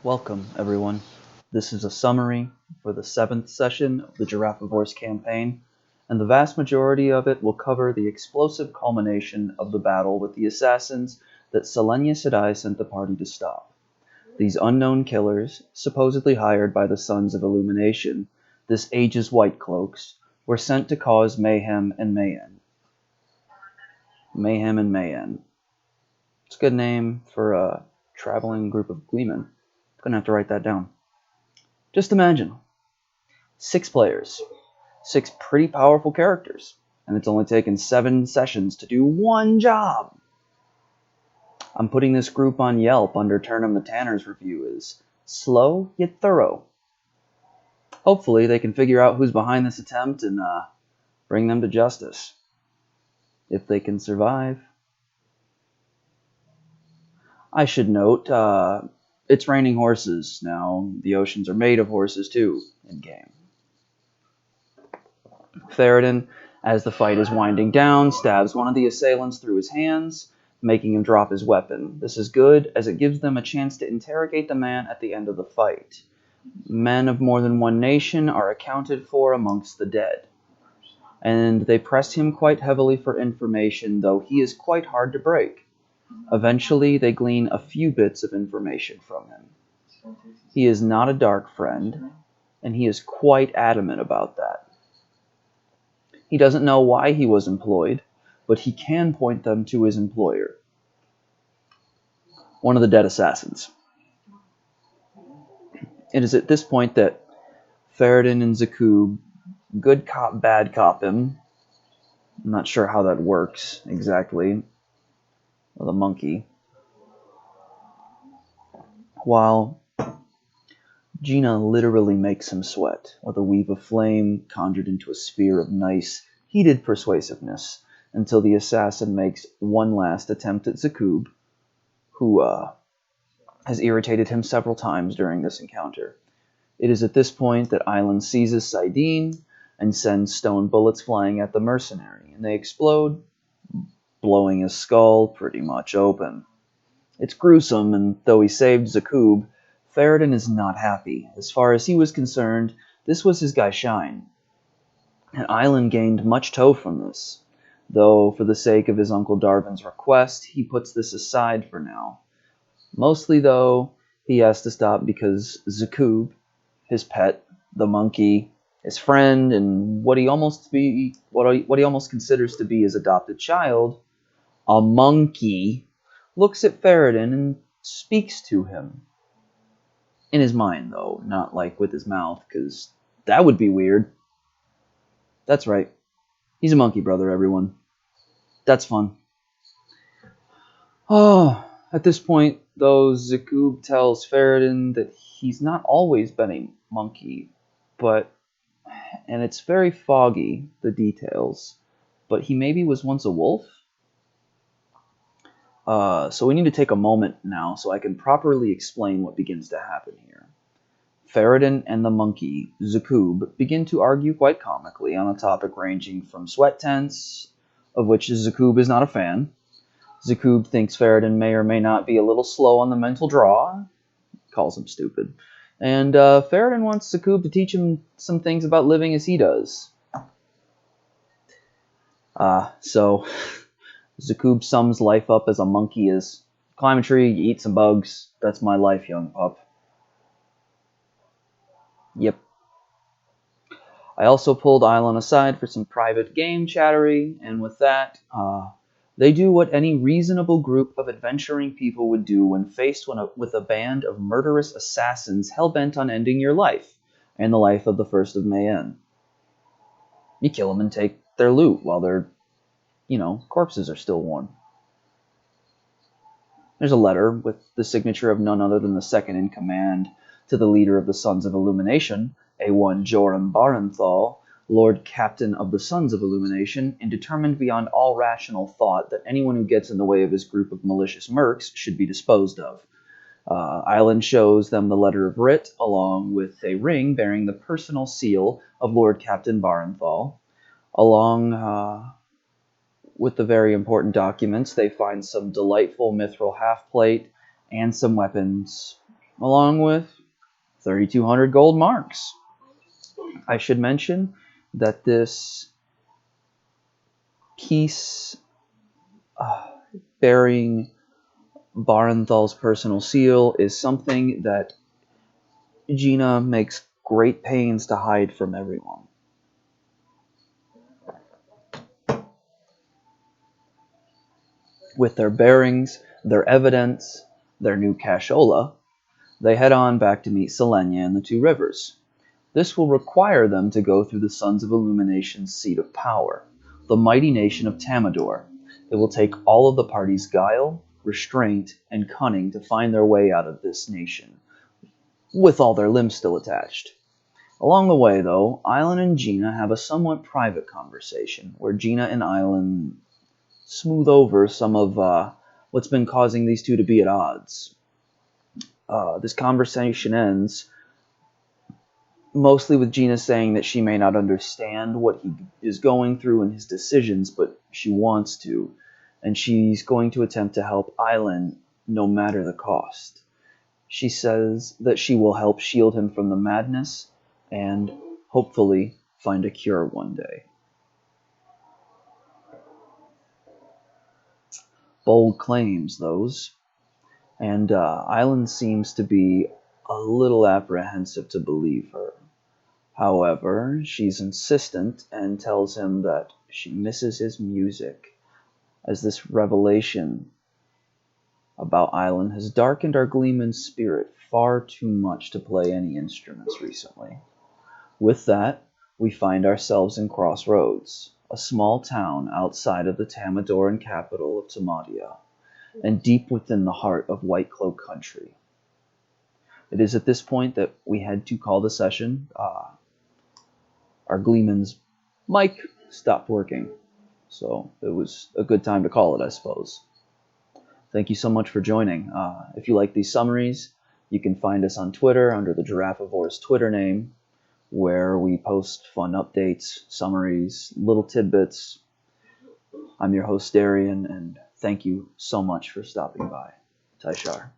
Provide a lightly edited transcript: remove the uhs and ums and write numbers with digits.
Welcome, everyone. This is a summary for the 7th session of the Giraffivorce campaign, and the vast majority of it will cover the explosive culmination of the battle with the assassins that Selenia Sedai sent the party to stop. These unknown killers, supposedly hired by the Sons of Illumination, this Age's White Cloaks, were sent to cause mayhem and Mayen. Mayhem and Mayen. It's a good name for a traveling group of gleemen. Gonna have to write that down. Just imagine 6 players, 6 pretty powerful characters, and it's only taken 7 sessions to do one job. I'm putting this group on Yelp under Turnham the Tanner's review as slow yet thorough. Hopefully they can figure out who's behind this attempt and bring them to justice. If they can survive. I should note, it's raining horses now. The oceans are made of horses too, in-game. Theroden, as the fight is winding down, stabs one of the assailants through his hands, making him drop his weapon. This is good, as it gives them a chance to interrogate the man at the end of the fight. Men of more than one nation are accounted for amongst the dead, and they press him quite heavily for information, though he is quite hard to break. Eventually, they glean a few bits of information from him. He is not a dark friend, and he is quite adamant about that. He doesn't know why he was employed, but he can point them to his employer, one of the dead assassins. It is at this point that Theroden and Zakub good cop, bad cop him. I'm not sure how that works exactly. Well, the monkey. While Gina literally makes him sweat with a weave of flame conjured into a sphere of nice, heated persuasiveness until the assassin makes one last attempt at Zakub, who has irritated him several times during this encounter. It is at this point that Island seizes Saidin and sends stone bullets flying at the mercenary, and they explode, blowing his skull pretty much open. It's gruesome, and though he saved Zakub, Theroden is not happy. As far as he was concerned, this was his guy Shine, and Island gained much tow from this, though for the sake of his Uncle Darvin's request, he puts this aside for now. Mostly, though, he has to stop because Zakub, his pet, the monkey, his friend, and what he almost considers to be his adopted child, a monkey, looks at Theroden and speaks to him. In his mind, though, not like with his mouth, because that would be weird. That's right. He's a monkey brother, everyone. That's fun. Oh, at this point, though, Zakub tells Theroden that he's not always been a monkey, and it's very foggy, the details, but he maybe was once a wolf? So we need to take a moment now so I can properly explain what begins to happen here. Theroden and the monkey, Zakub, begin to argue quite comically on a topic ranging from sweat tents, of which Zakub is not a fan. Zakub thinks Theroden may or may not be a little slow on the mental draw, calls him stupid, and Theroden wants Zakub to teach him some things about living as he does. So Zakub sums life up as a monkey as climb a tree, you eat some bugs. That's my life, young pup. Yep. I also pulled Island aside for some private game chattery, and with that, they do what any reasonable group of adventuring people would do when faced with a band of murderous assassins hell-bent on ending your life, and the life of the First of Mayen. You kill them and take their loot while their, corpses are still warm. There's a letter with the signature of none other than the second-in-command to the leader of the Sons of Illumination, A1 Joram Barenthal, Lord Captain of the Sons of Illumination, and determined beyond all rational thought that anyone who gets in the way of his group of malicious mercs should be disposed of. Island shows them the letter of writ, along with a ring bearing the personal seal of Lord Captain Barenthal. Along with the very important documents, they find some delightful mithril half-plate and some weapons, along with 3,200 gold marks. I should mention that this piece bearing Barenthal's personal seal is something that Gina makes great pains to hide from everyone. With their bearings, their evidence, their new cashola, they head on back to meet Selenia and the Two Rivers. This will require them to go through the Sons of Illumination's seat of power, the mighty nation of Tamador. It will take all of the party's guile, restraint, and cunning to find their way out of this nation, with all their limbs still attached. Along the way, though, Island and Gina have a somewhat private conversation, where Gina and Island smooth over some of what's been causing these two to be at odds. This conversation ends mostly with Gina saying that she may not understand what he is going through in his decisions, but she wants to, and she's going to attempt to help Island no matter the cost. She says that she will help shield him from the madness and hopefully find a cure one day. Bold claims, those. And Island seems to be a little apprehensive to believe her. However, she's insistent and tells him that she misses his music, as this revelation about Island has darkened our Gleeman's spirit far too much to play any instruments recently. With that, we find ourselves in Crossroads, a small town outside of the Tamadoran capital of Tamadia, and deep within the heart of White Cloak country. It is at this point that we had to call the session. Our Gleeman's mic stopped working, so it was a good time to call it, I suppose. Thank you so much for joining. If you like these summaries, you can find us on Twitter under the Giraffivores Twitter name, where we post fun updates, summaries, little tidbits. I'm your host, Darian, and thank you so much for stopping by. Taishar.